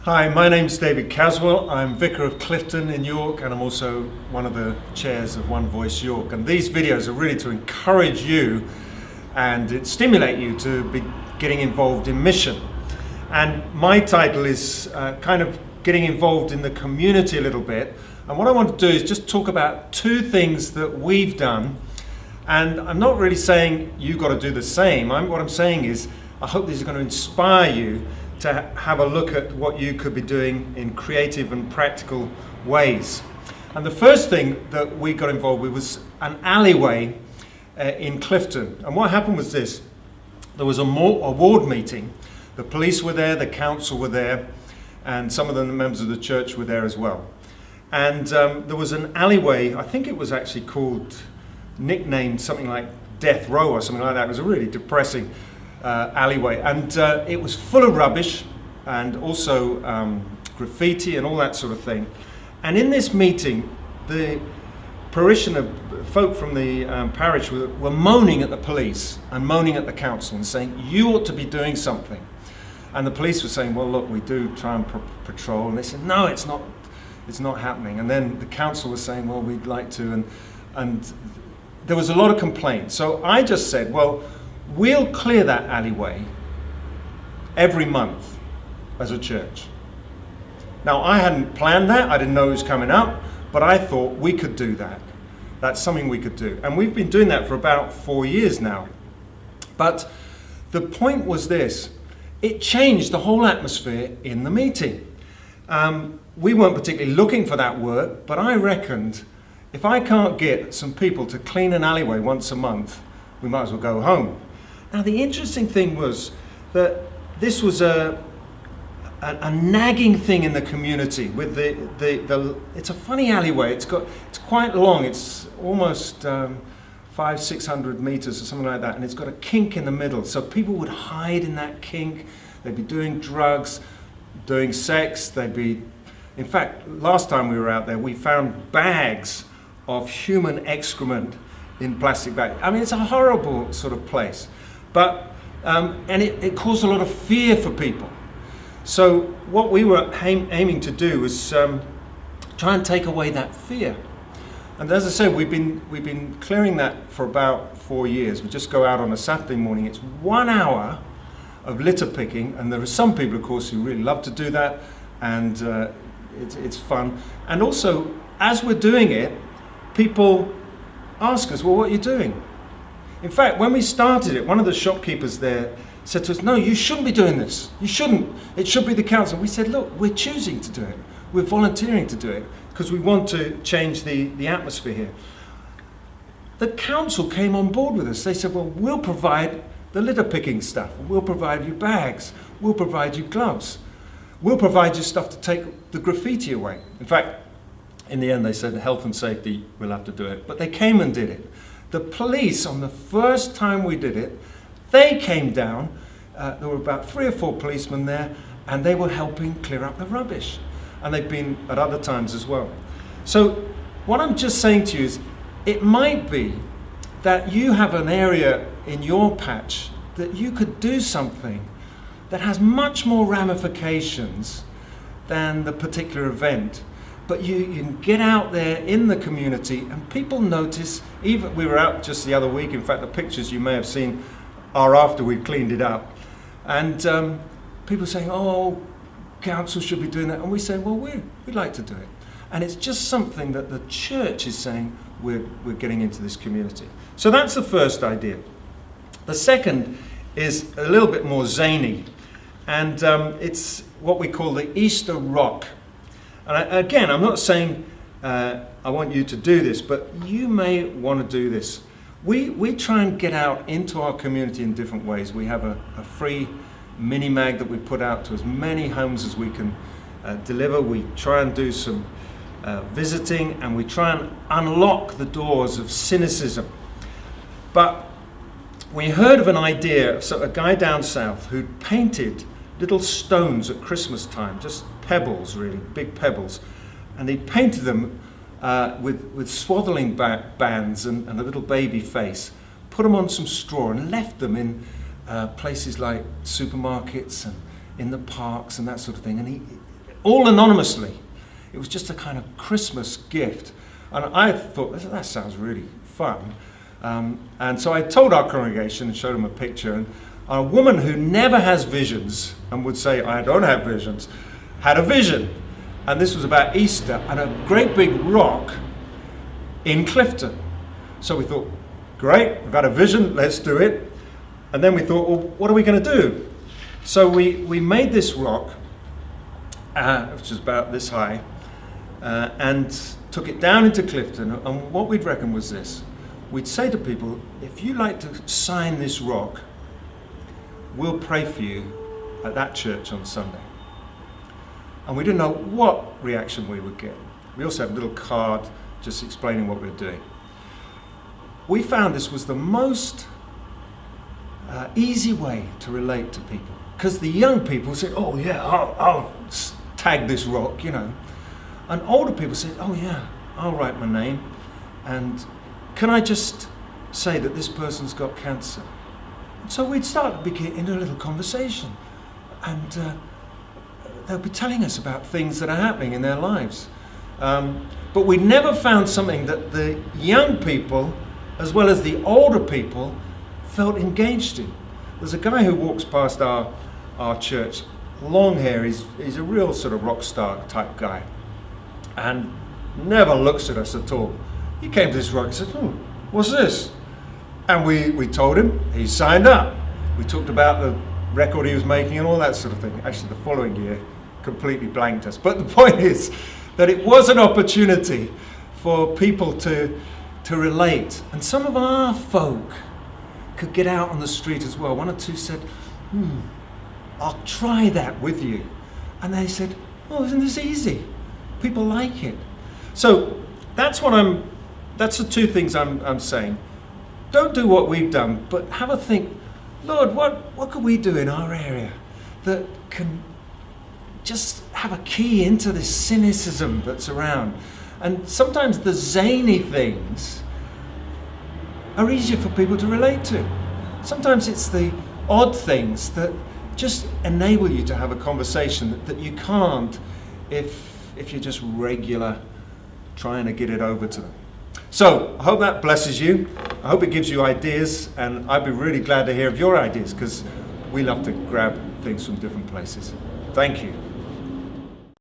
Hi, my name's David Casswell. I'm Vicar of Clifton in York, and I'm also one of the chairs of One Voice York. And these videos are really to encourage you and stimulate you to be getting involved in mission. And my title is kind of getting involved in the community a little bit. And what I want to do is just talk about two things that we've done. And I'm not really saying you've got to do the same. What I'm saying is I hope these are going to inspire you to have a look at what you could be doing in creative and practical ways. And the first thing that we got involved with was an alleyway in Clifton. And what happened was this: there was a ward meeting. The police were there, the council were there, and some of the members of the church were there as well. And there was an alleyway, I think it was actually nicknamed something like Death Row or something like that. It was a really depressing alleyway, and it was full of rubbish and also graffiti and all that sort of thing. And in this meeting, the parishioner folk from the parish were moaning at the police and moaning at the council and saying, you ought to be doing something. And the police were saying, well, look, we do try and patrol. And they said, no, it's not happening. And then the council was saying, well, we'd like to, and there was a lot of complaints. So I just said, well, we'll clear that alleyway every month as a church. Now, I hadn't planned that. I didn't know it was coming up, but I thought we could do that. That's something we could do. And we've been doing that for about 4 years now. But the point was this: it changed the whole atmosphere in the meeting. We weren't particularly looking for that work, but I reckoned if I can't get some people to clean an alleyway once a month, we might as well go home. Now, the interesting thing was that this was a nagging thing in the community. With it's a funny alleyway. It's quite long. It's almost 500-600 meters or something like that, and it's got a kink in the middle. So people would hide in that kink. They'd be doing drugs, doing sex. In fact, last time we were out there, we found bags of human excrement in plastic bags. I mean, it's a horrible sort of place. But, and it caused a lot of fear for people. So what we were aiming to do was try and take away that fear. And as I said, we've been clearing that for about 4 years. We just go out on a Saturday morning. It's 1 hour of litter picking, and there are some people, of course, who really love to do that, and it's fun. And also, as we're doing it, people ask us, well, what are you doing? In fact, when we started it, one of the shopkeepers there said to us, no, you shouldn't be doing this. You shouldn't. It should be the council. We said, look, we're choosing to do it. We're volunteering to do it because we want to change the atmosphere here. The council came on board with us. They said, well, we'll provide the litter picking stuff. We'll provide you bags. We'll provide you gloves. We'll provide you stuff to take the graffiti away. In fact, in the end, they said health and safety, we'll have to do it. But they came and did it. The police, on the first time we did it, they came down. There were about 3 or 4 policemen there, and they were helping clear up the rubbish. And they've been at other times as well. So what I'm just saying to you is, it might be that you have an area in your patch that you could do something that has much more ramifications than the particular event. But you can get out there in the community and people notice. Even we were out just the other week. In fact, the pictures you may have seen are after we've cleaned it up. And people saying, oh, council should be doing that. And we say, well, we'd like to do it. And it's just something that the church is saying we're getting into this community. So that's the first idea. The second is a little bit more zany. And it's what we call the Easter Rock. And again, I'm not saying I want you to do this, but you may want to do this. We try and get out into our community in different ways. We have a free mini mag that we put out to as many homes as we can deliver. We try and do some visiting, and we try and unlock the doors of cynicism. But we heard of an idea of a guy down south who painted little stones at Christmas time, just pebbles, really, big pebbles. And he painted them with swaddling bands and a little baby face, put them on some straw and left them in places like supermarkets and in the parks and that sort of thing. And all anonymously. It was just a kind of Christmas gift. And I thought, that sounds really fun. And so I told our congregation and showed them a picture. And a woman who never has visions and would say, I don't have visions, had a vision. And this was about Easter and a great big rock in Clifton. So we thought, great, we've had a vision, let's do it. And then we thought, well, what are we going to do? So we made this rock, which is about this high, and took it down into Clifton. And what we'd reckon was this. We'd say to people, if you like to sign this rock, we'll pray for you at that church on Sunday. And we didn't know what reaction we would get. We also had a little card just explaining what we were doing. We found this was the most easy way to relate to people. Because the young people said, oh yeah, I'll tag this rock, you know. And older people said, oh yeah, I'll write my name. And can I just say that this person's got cancer? So we'd start into a little conversation. And they'll be telling us about things that are happening in their lives. But we never found something that the young people, as well as the older people, felt engaged in. There's a guy who walks past our church, long hair, he's a real sort of rock star type guy, and never looks at us at all. He came to this rock and said, what's this? And we told him, he signed up. We talked about the record he was making and all that sort of thing. Actually, the following year, completely blanked us. But the point is that it was an opportunity for people to relate. And some of our folk could get out on the street as well. One or two said, I'll try that with you. And they said, oh, isn't this easy? People like it. So that's the two things I'm saying. Don't do what we've done, but have a think, Lord, what could we do in our area that can just have a key into this cynicism that's around? And sometimes the zany things are easier for people to relate to. Sometimes it's the odd things that just enable you to have a conversation that you can't if you're just regular trying to get it over to them. So I hope that blesses you. I hope it gives you ideas, and I'd be really glad to hear of your ideas because we love to grab things from different places. Thank you.